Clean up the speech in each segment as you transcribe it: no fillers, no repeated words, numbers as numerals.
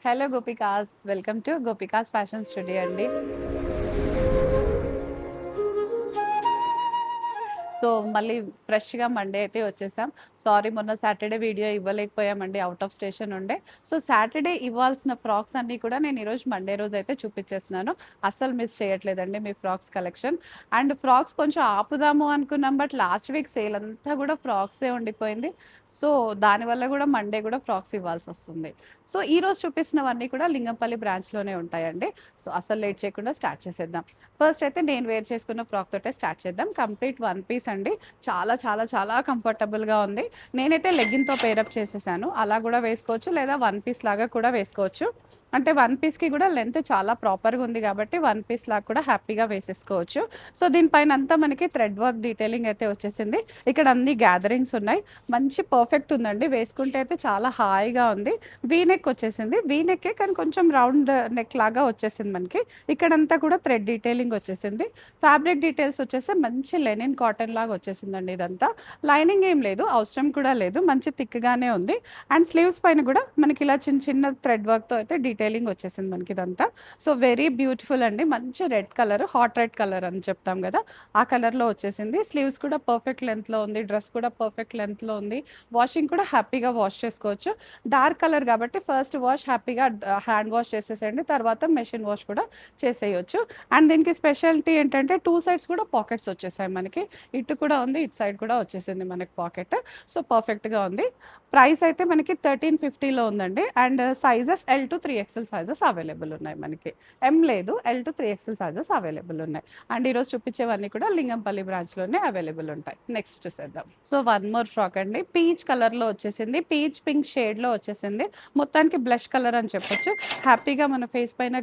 Hello Gopikas, welcome to Gopikas fashion studio అండి. So, మళ్ళీ ఫ్రెష్‌గా మండే అయితే వచ్చేసాం. సారీ, మొన్న సాటర్‌డే వీడియో ఇవ్వలేకపోయామండి, ఔట్ ఆఫ్ స్టేషన్ ఉండే. సో, సాటర్‌డే ఇవ్వాల్సిన ఫ్రాక్స్ అన్నీ కూడా నేను ఈరోజు మండే రోజైతే చూపిచ్చేస్తున్నాను. అస్సలు మిస్ చేయట్లేదండి మీ ఫ్రాక్స్ కలెక్షన్. అండ్ ఫ్రాక్స్ కొంచెం ఆపుదాము అనుకున్నాం, బట్ లాస్ట్ వీక్ సేల్ అంతా కూడా ఫ్రాక్సే ఉండిపోయింది. సో, దానివల్ల కూడా మండే కూడా ఫ్రాక్స్ ఇవ్వాల్సొస్తుంది. సో, ఈరోజు చూపిస్తున్నవన్నీ కూడా లింగంపల్లి బ్రాంచ్‌లోనే ఉంటాయండి. సో, అస్సలు లేట్ చేయకుండా స్టార్ట్ చేసేద్దాం. ఫస్ట్ అయితే నేను వేర్ చేసుకున్న ఫ్రాక్ తోటే స్టార్ట్ చేద్దాం. కంప్లీట్ వన్ పీస్ అండి. చాలా చాలా చాలా కంఫర్టబుల్‌గా ఉంది. నేనైతే లెగ్గిన్‌తో పేరప్ చేసేసాను. అలా గూడా వేసుకోవచ్చు, లేదా వన్ పీస్ లాగా కూడా వేసుకోవచ్చు. అంటే వన్ పీస్‌కి గూడా లెంత్ చాలా ప్రాపర్‌గా ఉంది గాబట్టి, వన్ పీస్ లాగా కూడా హ్యాపీగా వేసేసుకోవచ్చు. సో, దీనిపైనంతా మనకి థ్రెడ్ వర్క్ డీటెయిలింగ్ అయితే వచ్చేసింది. ఇక్కడ అన్ని గ్యాదరింగ్స్ ఉన్నాయి. మంచి పర్ఫెక్ట్ ఉందండి. వేసుకుంటే అయితే చాలా హాయిగా ఉంది. వీ నెక్ వచ్చేసింది. వీ నెక్కే కానీ కొంచెం రౌండ్ నెక్ లాగా వచ్చేసింది మనకి. ఇక్కడంతా కూడా థ్రెడ్ డీటెయిలింగ్ వచ్చేసింది. ఫ్యాబ్రిక్ డీటెయిల్స్ వచ్చేసి మంచి లెనిన్ కాటన్ లాగా వచ్చేసిందండి ఇదంతా. లైనింగ్ ఏం లేదు, అవసరం కూడా లేదు. మంచి థిక్‌గానే ఉంది. అండ్ స్లీవ్స్ పైన కూడా మనకి ఇలా చిన్న చిన్న థ్రెడ్ వర్క్‌తో అయితే డీటెయిలింగ్ వచ్చేసింది మనకి ఇదంతా. సో, వెరీ బ్యూటిఫుల్ అండి. మంచి red colour, hot red colour అని చెప్తాం కదా, ఆ కలర్‌లో వచ్చేసింది. స్లీవ్స్ కూడా పర్ఫెక్ట్ లెంగ్త్‌లో ఉంది. డ్రెస్ కూడా పర్ఫెక్ట్ లెంగ్త్‌లో ఉంది. వాషింగ్ కూడా హ్యాపీగా వాష్ చేసుకోవచ్చు. డార్క్ కలర్ కాబట్టి ఫస్ట్ వాష్ హ్యాపీగా హ్యాండ్ వాష్ చేసేసేయండి. తర్వాత మెషిన్ వాష్ కూడా చేసేయొచ్చు. అండ్ దీనికి స్పెషాలిటీ ఏంటంటే 2 సైడ్స్ కూడా పాకెట్స్ వచ్చేసాయి మనకి. ఇటు కూడా ఉంది, ఇటు సైడ్ కూడా వచ్చేసింది మనకి పాకెట్. సో, పర్ఫెక్ట్‌గా ఉంది. ప్రైస్ అయితే మనకి 1350లో ఉందండి. And sizes L to 3XL sizes available ఉన్నాయి మనకి. ఎం లేదు, L to 3XL sizes available ఉన్నాయి. అండ్ ఈరోజు చూపించేవన్నీ కూడా లింగంపల్లి బ్రాంచ్‌లోనే అవైలబుల్ ఉంటాయి. నెక్స్ట్ చూసేద్దాం. సో, వన్ మోర్ ఫ్రాక్ అండి. పీచ్ కలర్‌లో వచ్చేసింది. పీచ్ పింక్ షేడ్‌లో వచ్చేసింది. మొత్తానికి బ్లష్ కలర్ అని చెప్పొచ్చు. హ్యాపీగా మన ఫేస్ పైన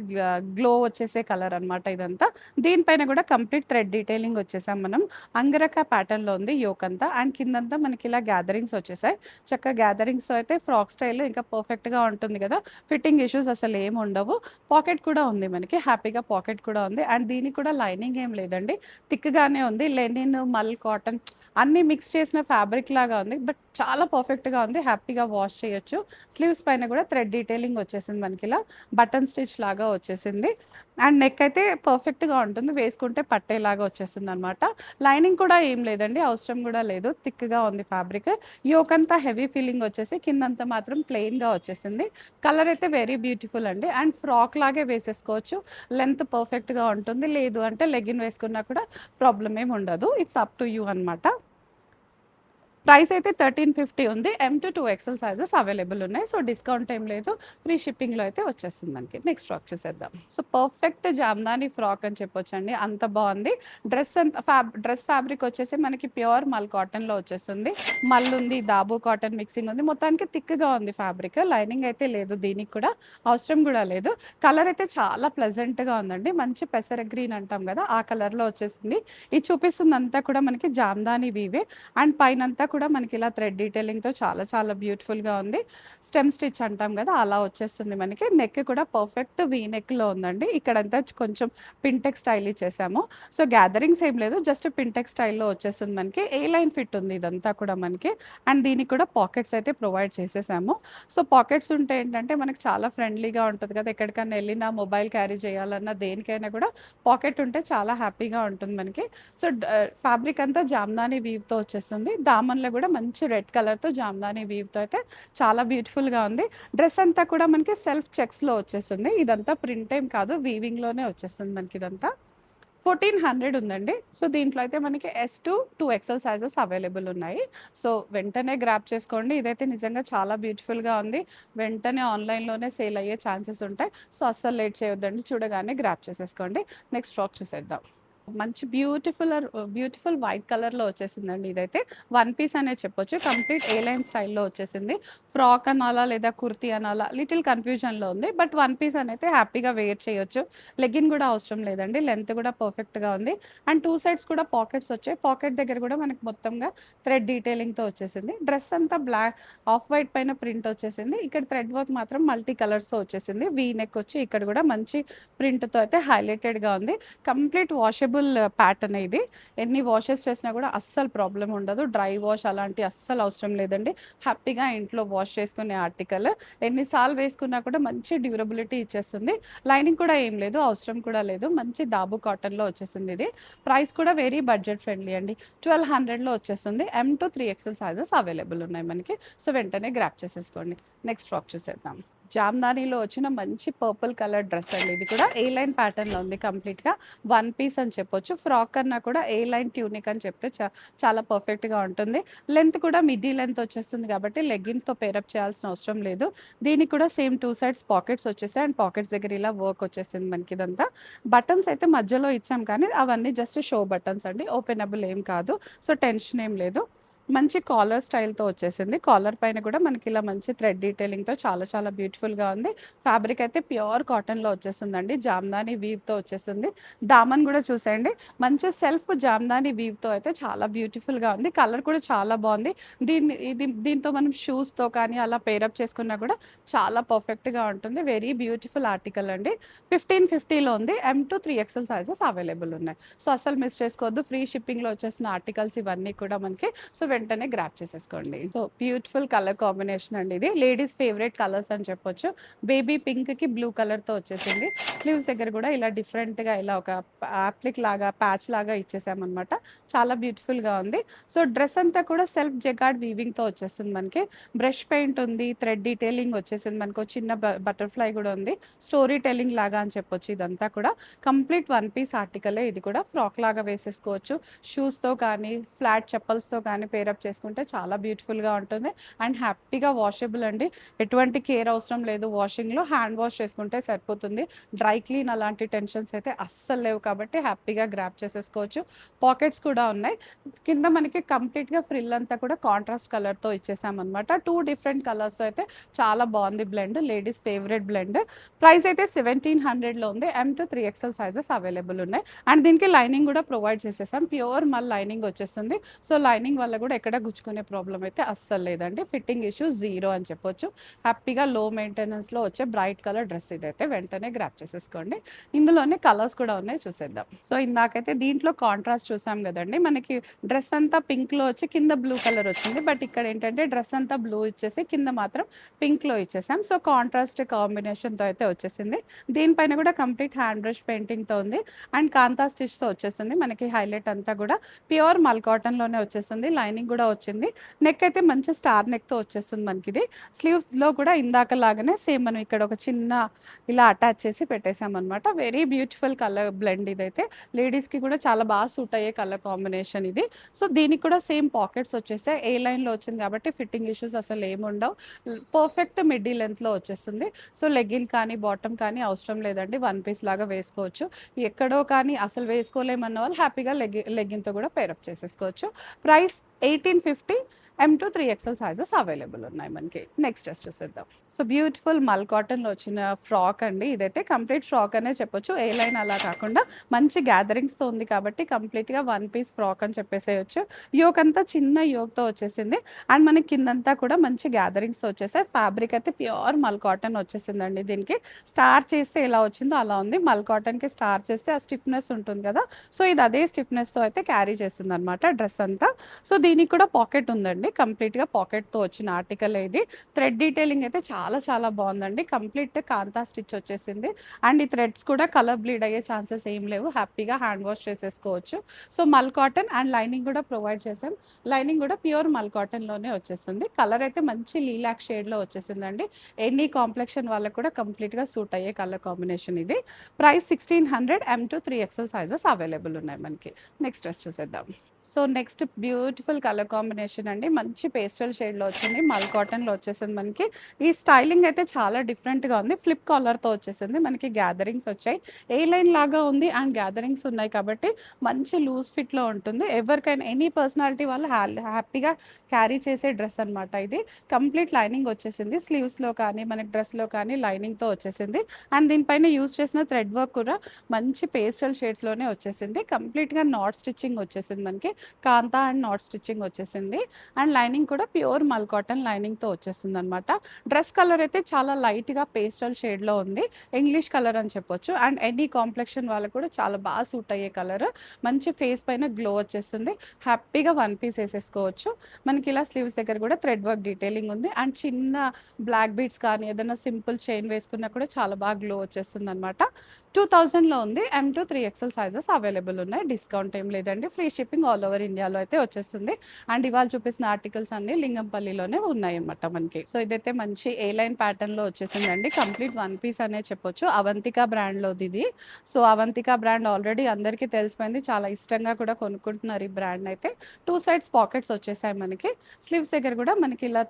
గ్లో వచ్చేసే కలర్ అనమాట ఇదంతా. దీనిపైన కూడా కంప్లీట్ థ్రెడ్ డీటెయిలింగ్ వచ్చేసాం మనం. అంగరక ప్యాటర్న్‌లో ఉంది యోక్ అంతా. అండ్ కిందంతా మనకి ఇలా గ్యాదరింగ్స్ వచ్చేసాయి. చక్కగా గ్యాదరింగ్స్‌తో అయితే ఫ్రాక్ స్టైల్ ఇంకా పర్ఫెక్ట్‌గా ఉంటుంది కదా. ఫిట్టింగ్ ఇష్యూస్ అసలు ఏమి ఉండవు. పాకెట్ కూడా ఉంది మనకి. హ్యాపీగా పాకెట్ కూడా ఉంది. అండ్ దీనికి కూడా లైనింగ్ ఏం లేదండి. థిక్‌గానే ఉంది. లెనిన్, మల్ కాటన్ అన్నీ మిక్స్ చేసిన ఫ్యాబ్రిక్ లాగా ఉంది. బట్ చాలా పర్ఫెక్ట్‌గా ఉంది. హ్యాపీగా వాష్ చేయొచ్చు. స్లీవ్స్ పైన కూడా థ్రెడ్ డీటెయిలింగ్ వచ్చేసింది మనకిలా. బటన్ స్టిచ్ లాగా వచ్చేసింది. అండ్ నెక్ అయితే పర్ఫెక్ట్‌గా ఉంటుంది. వేసుకుంటే పట్టేలాగా వచ్చేసిందనమాట. లైనింగ్ కూడా ఏం లేదండి. అవసరం కూడా లేదు. థిక్‌గా ఉంది ఫ్యాబ్రిక్. యోక్ అంతా హెవీ ఫీలింగ్ వచ్చేసి కిందంతా మాత్రం ప్లెయిన్‌గా వచ్చేసింది. కలర్ అయితే వెరీ బ్యూటిఫుల్ అండి. అండ్ ఫ్రాక్ లాగే వేసేసుకోవచ్చు. లెంత్ పర్ఫెక్ట్‌గా ఉంటుంది. లేదు అంటే లెగ్గిన్ వేసుకున్నా కూడా ప్రాబ్లమ్ ఏమి ఉండదు. ఇట్స్ అప్ టు యూ అనమాట. ప్రైస్ అయితే 1350 ఉంది. M-2XL సైజెస్ అవైలబుల్ ఉన్నాయి. సో, డిస్కౌంట్ ఏం లేదు. ఫ్రీ షిప్పింగ్‌లో అయితే వచ్చేస్తుంది మనకి. నెక్స్ట్ ఫ్రాక్ చూసేద్దాం. సో, పర్ఫెక్ట్ జామ్దాని ఫ్రాక్ అని చెప్పొచ్చండి. అంత బావుంది. డ్రెస్ ఫ్యాబ్రిక్ వచ్చేసి మనకి ప్యూర్ మల్ కాటన్‌లో వచ్చేస్తుంది. మల్ ఉంది, దాబు కాటన్ మిక్సింగ్ ఉంది. మొత్తానికి థిక్‌గా ఉంది ఫ్యాబ్రిక్. లైనింగ్ అయితే లేదు దీనికి కూడా. అవసరం కూడా లేదు. కలర్ అయితే చాలా ప్లెజెంట్‌గా ఉందండి. మంచి పెసర గ్రీన్ అంటాం కదా, ఆ కలర్‌లో వచ్చేసింది. ఇది చూపిస్తుందంతా కూడా మనకి జామ్దాని వీవే. అండ్ పైనంతా కూడా మనకి ఇలా థ్రెడ్ డీటెయిలింగ్‌తో చాలా చాలా బ్యూటిఫుల్‌గా ఉంది. స్టెమ్ స్టిచ్ అంటాం కదా, అలా వచ్చేస్తుంది మనకి. నెక్ కూడా పర్ఫెక్ట్ వీ నెక్‌లో ఉందండి. ఇక్కడంతా కొంచెం పింటెక్ స్టైల్ ఇచ్చేసాము. సో, గ్యాదరింగ్స్ ఏం లేదు. జస్ట్ పింటెక్ స్టైల్‌లో వచ్చేస్తుంది మనకి. ఏ లైన్ ఫిట్ ఉంది ఇదంతా కూడా మనకి. అండ్ దీనికి కూడా పాకెట్స్ అయితే ప్రొవైడ్ చేసేసాము. సో, పాకెట్స్ ఉంటే ఏంటంటే మనకి చాలా ఫ్రెండ్లీగా ఉంటది కదా. ఎక్కడికన్నా ఎళ్ళినా మొబైల్ క్యారీ చేయాలన్నా దేనికైనా కూడా పాకెట్ ఉంటే చాలా హ్యాపీగా ఉంటుంది మనకి. సో, ఫ్యాబ్రిక్ అంతా జామ్దాని వీవ్‌తో వచ్చేస్తుంది. దామన్‌లో కూడా మంచి రెడ్ కలర్‌తో జామ్దాని వీవ్‌తో అయితే చాలా బ్యూటిఫుల్‌గా ఉంది. డ్రెస్ అంతా కూడా మనకి సెల్ఫ్ చెక్స్‌లో వచ్చేస్తుంది. ఇదంతా ప్రింట్ ఏం కాదు, వీవింగ్‌లోనే వచ్చేస్తుంది మనకి ఇదంతా. 1400 ఉందండి. సో, దీంట్లో అయితే మనకి S-2XL సైజెస్ అవైలబుల్ ఉన్నాయి. సో, వెంటనే గ్రాబ్ చేసుకోండి. ఇదైతే నిజంగా చాలా బ్యూటిఫుల్‌గా ఉంది. వెంటనే ఆన్‌లైన్‌లోనే సేల్ అయ్యే ఛాన్సెస్ ఉంటాయి. సో, అస్సలు లేట్ చేయొద్దండి. చూడగానే గ్రాబ్ చేసేసుకోండి. నెక్స్ట్ ఫ్రాక్ చూసేద్దాం. మంచి బ్యూటిఫుల్ వైట్ కలర్‌లో వచ్చేసిందండి ఇదైతే. వన్ పీస్ అనే చెప్పొచ్చు. కంప్లీట్ ఏ లైన్ స్టైల్‌లో వచ్చేసింది. ఫ్రాక్ అనాలా లేదా కుర్తీ అనాలా లిటిల్ కన్‌ఫ్యూజన్‌లో ఉంది. బట్ వన్ పీస్ అనైతే హ్యాపీగా వేర్ చేయొచ్చు. లెగ్గిన్ కూడా అవసరం లేదండి. లెంత్ కూడా పర్ఫెక్ట్‌గా ఉంది. అండ్ 2 సైడ్స్ కూడా పాకెట్స్ వచ్చాయి. పాకెట్ దగ్గర కూడా మనకి మొత్తంగా థ్రెడ్ డీటెయిలింగ్‌తో వచ్చేసింది. డ్రెస్ అంతా ఆఫ్ వైట్ పైన ప్రింట్ వచ్చేసింది. ఇక్కడ థ్రెడ్ వర్క్ మాత్రం మల్టీ కలర్స్‌తో వచ్చేసింది. వీ నెక్ వచ్చి ఇక్కడ కూడా మంచి ప్రింట్‌తో అయితే హైలైటెడ్‌గా ఉంది. కంప్లీట్ వాషబుల్ ప్యాటర్న్ ఇది. ఎన్ని వాషెస్ చేసినా కూడా అస్సలు ప్రాబ్లమ్ ఉండదు. డ్రై వాష్ అలాంటివి అస్సలు అవసరం లేదండి. హ్యాపీగా ఇంట్లో వాష్ వాష్ చేసుకునే ఆర్టికల్. ఎన్నిసార్లు వేసుకున్నా కూడా మంచి డ్యూరబిలిటీ ఇచ్చేస్తుంది. లైనింగ్ కూడా ఏం లేదు, అవసరం కూడా లేదు. మంచి దాబు కాటన్లో వచ్చేసింది ఇది. ప్రైస్ కూడా వెరీ బడ్జెట్ ఫ్రెండ్లీ అండి. 1200లో వచ్చేస్తుంది. M to 3XL sizes available ఉన్నాయి మనకి. సో వెంటనే గ్రాప్ చేసేసుకోండి. నెక్స్ట్ ఫ్రాక్ చూసేద్దాం. జామ్దానీలో వచ్చిన మంచి పర్పుల్ కలర్ డ్రెస్ అండి. ఇది కూడా ఏ లైన్ ప్యాటర్న్లో ఉంది, కంప్లీట్గా వన్ పీస్ అని చెప్పొచ్చు. ఫ్రాక్ కన్నా కూడా ఏ లైన్ ట్యూనిక్ అని చెప్తే చాలా పర్ఫెక్ట్గా ఉంటుంది. లెంత్ కూడా మిడ్డీ లెంత్ వచ్చేస్తుంది కాబట్టి లెగ్గిన్తో పేరప్ చేయాల్సిన అవసరం లేదు. దీనికి కూడా సేమ్ 2 సైడ్స్ పాకెట్స్ వచ్చేసాయి అండ్ పాకెట్స్ దగ్గర ఇలా వర్క్ వచ్చేసింది మనకి. ఇదంతా బటన్స్ అయితే మధ్యలో ఇచ్చాం కానీ అవన్నీ జస్ట్ షో బటన్స్ అండి, ఓపెనబుల్ ఏం కాదు. సో టెన్షన్ ఏం లేదు. మంచి కాలర్ స్టైల్తో వచ్చేసింది. కాలర్ పైన కూడా మనకి ఇలా మంచి థ్రెడ్ డీటెయిలింగ్తో చాలా బ్యూటిఫుల్గా ఉంది. ఫ్యాబ్రిక్ అయితే ప్యూర్ కాటన్లో వచ్చేసిందండి. జామ్దాని వీవ్తో వచ్చేసింది. దామన్ కూడా చూసేయండి, మంచి సెల్ఫ్ జామ్దాని వీవ్తో అయితే చాలా బ్యూటిఫుల్గా ఉంది. కలర్ కూడా చాలా బాగుంది. దీంతో మనం షూస్తో కానీ అలా పేరప్ చేసుకున్నా కూడా చాలా పర్ఫెక్ట్గా ఉంటుంది. వెరీ బ్యూటిఫుల్ ఆర్టికల్ అండి. 1550లో ఉంది. M to 3XL sizes available ఉన్నాయి. సో అసలు మిస్ చేసుకోవద్దు. ఫ్రీ షిప్పింగ్లో వచ్చేసిన ఆర్టికల్స్ ఇవన్నీ కూడా మనకి. సో వెంటనే గ్రాప్ చేసేసుకోండి. సో బ్యూటిఫుల్ కలర్ కాంబినేషన్ అండి. ఇది లేడీస్ ఫేవరెట్ కలర్స్ అని చెప్పొచ్చు. బేబీ పింక్ కి బ్లూ కలర్ తో వచ్చేసింది. స్లీవ్స్ దగ్గర కూడా ఇలా డిఫరెంట్ గా ఇలా ఒక అప్లిక్ లాగా ప్యాచ్ లాగా ఇచ్చేసామన్నమాట. చాలా బ్యూటిఫుల్ గా ఉంది. సో డ్రెస్ అంతా కూడా సెల్ఫ్ జెకార్డ్ వీవింగ్ తో వచ్చేస్తుంది మనకి. బ్రష్ పెయింట్ ఉంది, థ్రెడ్ డీటెయిలింగ్ వచ్చేసింది మనకు. చిన్న బటర్ఫ్లై కూడా ఉంది. స్టోరీ టెల్లింగ్ లాగా అని చెప్పొచ్చు. ఇదంతా కూడా కంప్లీట్ వన్ పీస్ ఆర్టికలే. ఇది కూడా ఫ్రాక్ లాగా వేసేసుకోవచ్చు. షూస్ తో కానీ ఫ్లాట్ చెప్పల్స్ తో కానీ పేరప్ చేసుకుంటే చాలా బ్యూటిఫుల్గా ఉంటుంది అండ్ హ్యాపీగా వాషబుల్ అండి. ఎటువంటి కేర్ అవసరం లేదు వాషింగ్లో. హ్యాండ్ వాష్ చేసుకుంటే సరిపోతుంది. డ్రై క్లీన్ అలాంటి టెన్షన్స్ అయితే అస్సలు లేవు కాబట్టి హ్యాపీగా గ్రాప్ చేసేసుకోవచ్చు. పాకెట్స్ కూడా ఉన్నాయి. కింద మనకి కంప్లీట్గా ఫ్రిల్ అంతా కూడా కాంట్రాస్ట్ కలర్తో ఇచ్చేసామన్నమాట. 2 డిఫరెంట్ కలర్స్తో అయితే చాలా బాగుంది blend. Ladies favourite blend. Price అయితే 1700లో ఉంది. M to 3XL sizes available ఉన్నాయి అండ్ దీనికి లైనింగ్ కూడా ప్రొవైడ్ చేసేసాం. ప్యూర్ మల్ లైనింగ్ వచ్చేస్తుంది. సో లైనింగ్ వల్ల కూడా ఎక్కడ గుచ్చుకునే ప్రాబ్లం అయితే అస్సలు లేదండి. ఫిట్టింగ్ ఇష్యూ జీరో అని చెప్పొచ్చు. హ్యాపీగా లో మెయింటెనెన్స్లో వచ్చే బ్రైట్ కలర్ డ్రెస్ ఇదైతే. వెంటనే గ్రాప్ చేసేసుకోండి. ఇందులోనే కలర్స్ కూడా ఉన్నాయి, చూసేద్దాం. సో ఇందాకైతే దీంట్లో కాంట్రాస్ట్ చూసాం కదండి. మనకి డ్రెస్ అంతా పింక్లో వచ్చి కింద బ్లూ కలర్ వచ్చింది. బట్ ఇక్కడ ఏంటంటే డ్రెస్ అంతా బ్లూ ఇచ్చేసి కింద మాత్రం పింక్లో ఇచ్చేసాం. సో కాంట్రాస్ట్ కాంబినేషన్తో అయితే వచ్చేసింది. దీనిపైన కూడా కంప్లీట్ హ్యాండ్ బ్రష్ పెయింటింగ్తో ఉంది అండ్ కాంతా స్టిచ్తో వచ్చేసింది. మనకి హైలైట్ అంతా కూడా ప్యూర్ మల్ కాటన్లోనే వచ్చేసింది. లైనింగ్ కూడా వచ్చింది. నెక్ అయితే మంచి స్టార్ నెక్తో వచ్చేస్తుంది మనకి. ఇది స్లీవ్స్లో కూడా ఇందాక లాగానే సేమ్ మనం ఇక్కడ ఒక చిన్న ఇలా అటాచ్ చేసి పెట్టేసామన్నమాట. వెరీ బ్యూటిఫుల్ కలర్ బ్లెండ్ ఇదైతే. లేడీస్కి కూడా చాలా బాగా సూట్ అయ్యే కలర్ కాంబినేషన్ ఇది. సో దీనికి కూడా సేమ్ పాకెట్స్ వచ్చేసాయి. ఏ లైన్లో వచ్చింది కాబట్టి ఫిట్టింగ్ ఇష్యూస్ అసలు ఏముండవు. పర్ఫెక్ట్ మిడ్డీ లెంత్లో వచ్చేస్తుంది. సో లెగ్గిన్ కానీ బాటమ్ కానీ అవసరం లేదండి. వన్ పీస్ లాగా వేసుకోవచ్చు. ఎక్కడో కానీ అసలు వేసుకోలేమన్న వాళ్ళు హ్యాపీగా లెగ్గిన్తో కూడా పేరప్ చేసేసుకోవచ్చు. Price 1850. M to 3XL sizes available ఉన్నాయి మనకి. నెక్స్ట్ డ్రెస్ చూసేద్దాం. సో బ్యూటిఫుల్ మల్ కాటన్లో వచ్చిన ఫ్రాక్ అండి. ఇదైతే కంప్లీట్ ఫ్రాక్ అనే చెప్పొచ్చు. ఏ లైన్ అలా కాకుండా మంచి గ్యాదరింగ్స్తో ఉంది కాబట్టి కంప్లీట్గా వన్ పీస్ ఫ్రాక్ అని చెప్పేసేయచ్చు. యోక్ అంతా చిన్న యోక్తో వచ్చేసింది అండ్ మనకి కిందంతా కూడా మంచి గ్యాదరింగ్స్తో వచ్చేసాయి. ఫ్యాబ్రిక్ అయితే ప్యూర్ మల్ కాటన్ వచ్చేసిందండి. దీనికి స్టార్ చేస్తే ఎలా వచ్చిందో అలా ఉంది. మల్ కాటన్కి స్టార్ చేస్తే ఆ స్టిఫ్నెస్ ఉంటుంది కదా. సో ఇది అదే స్టిఫ్నెస్తో అయితే క్యారీ చేస్తుంది అనమాట డ్రెస్ అంతా. సో దీనికి కూడా పాకెట్ ఉందండి. కంప్లీట్గా పాకెట్తో వచ్చిన ఆర్టికల్ ఇది. థ్రెడ్ డీటెయిలింగ్ అయితే చాలా బాగుందండి. కంప్లీట్ కాంతా స్టిచ్ వచ్చేసింది అండ్ ఈ థ్రెడ్స్ కూడా కలర్ బ్లీడ్ అయ్యే ఛాన్సెస్ ఏం లేవు. హ్యాపీగా హ్యాండ్ వాష్ చేసేసుకోవచ్చు. సో మల్ కాటన్ అండ్ లైనింగ్ కూడా ప్రొవైడ్ చేసాం. లైనింగ్ కూడా ప్యూర్ మల్ కాటన్లోనే వచ్చేస్తుంది. కలర్ అయితే మంచి లీలాక్ షేడ్లో వచ్చేసిందండి. ఎనీ కాంప్లెక్షన్ వాళ్ళకి కూడా కంప్లీట్గా సూట్ అయ్యే కలర్ కాంబినేషన్ ఇది. Price 1600. M to 3XL sizes available ఉన్నాయి మనకి. నెక్స్ట్ డ్రెస్ చూసేద్దాం. So next beautiful colour combination అండి. మంచి పేస్టల్ షేడ్లో వచ్చింది. మల్ కాటన్లో వచ్చేసింది మనకి. ఈ స్టైలింగ్ అయితే చాలా డిఫరెంట్గా ఉంది. ఫ్లిప్ కాలర్తో వచ్చేసింది మనకి. గ్యాదరింగ్స్ వచ్చాయి. ఏ లైన్ లాగా ఉంది అండ్ గ్యాదరింగ్స్ ఉన్నాయి కాబట్టి మంచి లూజ్ ఫిట్లో ఉంటుంది. ఎవరికైనా ఎనీ పర్సనాలిటీ వాళ్ళు హ్యాపీగా క్యారీ చేసే డ్రెస్ అనమాట ఇది. కంప్లీట్ లైనింగ్ వచ్చేసింది. స్లీవ్స్లో కానీ మనకి డ్రెస్లో కానీ లైనింగ్తో వచ్చేసింది అండ్ దీనిపైన యూజ్ చేసిన థ్రెడ్ వర్క్ కూడా మంచి పేస్టల్ షేడ్స్లోనే వచ్చేసింది. కంప్లీట్గా నాట్ స్టిచ్చింగ్ వచ్చేసింది మనకి. కాంతా అండ్ నాట్ స్టిచ్చింగ్ వచ్చేసింది అండ్ లైనింగ్ కూడా ప్యూర్ మల్ కాటన్ లైనింగ్తో వచ్చేస్తుంది అనమాట. డ్రెస్ కలర్ అయితే చాలా లైట్గా పేస్టల్ షేడ్లో ఉంది, ఇంగ్లీష్ కలర్ అని చెప్పొచ్చు. అండ్ ఎనీ కాంప్లెక్షన్ వాళ్ళకు కూడా చాలా బాగా సూట్ అయ్యే కలర్, మంచి ఫేస్ పైన గ్లో వచ్చేస్తుంది. హ్యాపీగా వన్ పీస్ వేసేసుకోవచ్చు. మనకి ఇలా స్లీవ్స్ దగ్గర కూడా థ్రెడ్ వర్క్ డీటెయిలింగ్ ఉంది. అండ్ చిన్న బ్లాక్ బీడ్స్ కానీ ఏదైనా సింపుల్ చైన్ వేసుకున్నా కూడా చాలా బాగా గ్లో వచ్చేస్తుంది అనమాట. 2000లో ఉంది. M2 3XL సైజెస్ అవైలబుల్ ఉన్నాయి. డిస్కౌంట్ ఏం లేదండి, ఫ్రీ షిప్పింగ్ ఆల్ ఓవర్ ఇండియాలో అయితే వచ్చేస్తుంది. అండ్ ఇవాళ చూపిస్తున్న ఆర్టికల్స్ అన్ని లింగంపల్లిలోనే ఉన్నాయి అన్నమాట మనకి. సో ఇదైతే మంచి ఏ లైన్ ప్యాటర్న్లో వచ్చేసిందండి, కంప్లీట్ వన్ పీస్ అనే చెప్పొచ్చు. అవంతిక బ్రాండ్లోది ఇది. సో అవంతిక బ్రాండ్ ఆల్రెడీ అందరికీ తెలిసిపోయింది, చాలా ఇష్టంగా కూడా కొనుక్కుంటున్నారు ఈ బ్రాండ్ అయితే. టూ సైడ్స్ పాకెట్స్ వచ్చేసాయి మనకి. స్లీవ్స్ దగ్గర కూడా మనకి ఇలా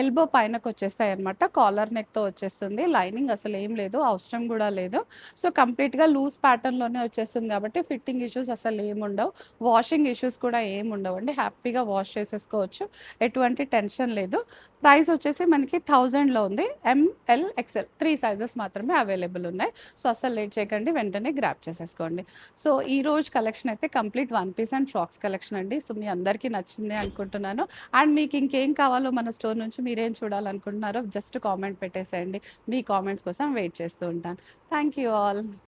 ఎల్బో పైనకు వచ్చేస్తాయి అనమాట. కాలర్ నెక్తో వచ్చేస్తుంది. లైనింగ్ అసలు ఏం లేదు, అవసరం కూడా లేదు. సో కంప్లీట్గా లూజ్ ప్యాటర్న్లోనే వచ్చేస్తుంది కాబట్టి ఫిట్టింగ్ ఇష్యూస్ అసలు ఏముండవు, వాషింగ్ ఇష్యూస్ కూడా ఏముండవు అండి. హ్యాపీగా వాష్ చేసేసుకోవచ్చు, ఎటువంటి టెన్షన్ లేదు. ప్రైస్ వచ్చేసి మనకి 1000లో ఉంది. ML XL 3 సైజెస్ మాత్రమే అవైలబుల్ ఉన్నాయి. సో అసలు లేట్ చేయకండి, వెంటనే గ్రాప్ చేసేసుకోండి. సో ఈ రోజు కలెక్షన్ అయితే complete one piece and frocks collection అండి. సో మీ అందరికీ నచ్చింది అనుకుంటున్నాను. అండ్ మీకు ఇంకేం కావాలో మన స్టోర్ నుంచి, మీరేం చూడాలనుకుంటున్నారో జస్ట్ కామెంట్ పెట్టేసేయండి. మీ కామెంట్స్ కోసం వెయిట్ చేస్తూ ఉంటాను. Thank you all.